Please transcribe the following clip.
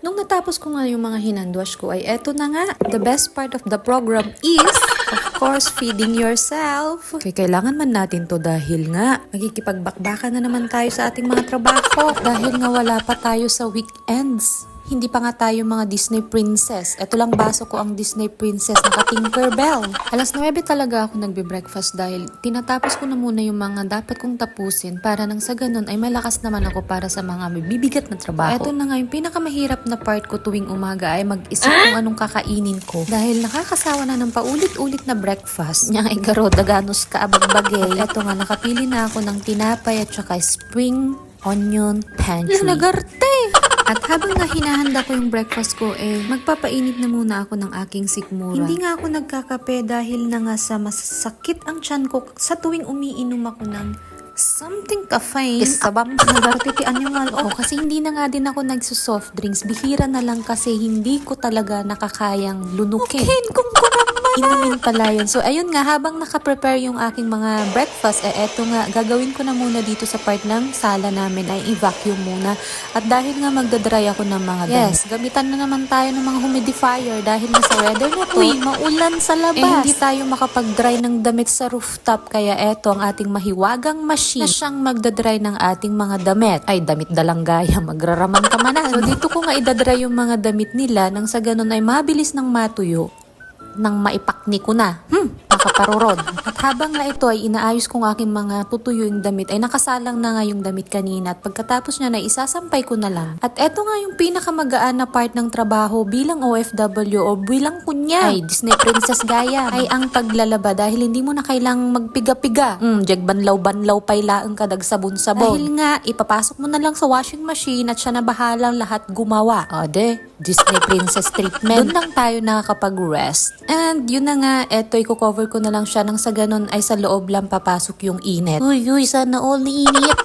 Nung natapos ko nga yung mga hinandwash ko ay eto na nga. The best part of the program is, of course, feeding yourself. Kaya kailangan man natin to dahil nga magkikipagbakbakan na naman tayo sa ating mga trabaho. Dahil nga wala pa tayo sa weekends. Hindi pa nga tayo mga Disney princess. Ito lang baso ko ang Disney princess na Tinkerbell. Alas 9 talaga ako nagbe-breakfast dahil tinatapos ko na muna yung mga dapat kong tapusin para nang sa ganun ay malakas naman ako para sa mga may bibigat na trabaho. Ito na nga yung pinakamahirap na part ko tuwing umaga ay mag-isip kung anong kakainin ko. Dahil nakakasawa na ng paulit-ulit na breakfast. Nyang ay garo, daganos ka abagbagay. Ito nga, nakapili na ako ng tinapay at saka spring onion pantry. Lagarte! At habang nga hinahanda ko yung breakfast ko, magpapainit na muna ako ng aking sikmura. Hindi nga ako nagkakape dahil na nga sa masakit ang tiyan ko sa tuwing umiinom ako ng something caffeine. Isabam, nagartitian yung ako kasi hindi na nga din ako nagsusoft drinks. Bihira na lang kasi hindi ko talaga nakakayang lunukin. Okay, kung inumin pala yun. So, ayun nga, habang nakaprepare yung aking mga breakfast, eto nga, gagawin ko na muna dito sa part ng sala namin ay i-vacuum muna. At dahil nga magdadry ako ng mga damit. Gamitan na naman tayo ng mga humidifier dahil nga sa weather na to, maulan sa labas. Hindi tayo makapag-dry ng damit sa rooftop. Kaya eto ang ating mahiwagang machine na siyang magdadry ng ating mga damit. Ay, damit dalang gaya, magraraman ka man. So, dito ko nga idadry yung mga damit nila nang sa ganun ay mabilis nang matuyo. Nang maipakni ko na. Nakaparurod. At habang nga ito ay inaayos kong aking mga tutuyo yung damit, ay nakasalang na nga yung damit kanina. At pagkatapos niya na isasampay ko na lang. At eto nga yung pinakamagaan na part ng trabaho bilang OFW o bilang kunya. Ay, Disney Princess gaya. Ay ang paglalaba dahil hindi mo na kailang magpiga-piga. Banlaw-banlaw pailaang kadag sabon-sabon. Dahil nga, ipapasok mo na lang sa washing machine at siya na bahalang lahat gumawa. Disney Princess treatment. Doon lang tayo nakakapag-rest. And yun na nga, eto i-cover ko na lang siya nang sa ganun ay sa loob lang papasok yung init. Uy, sana all init.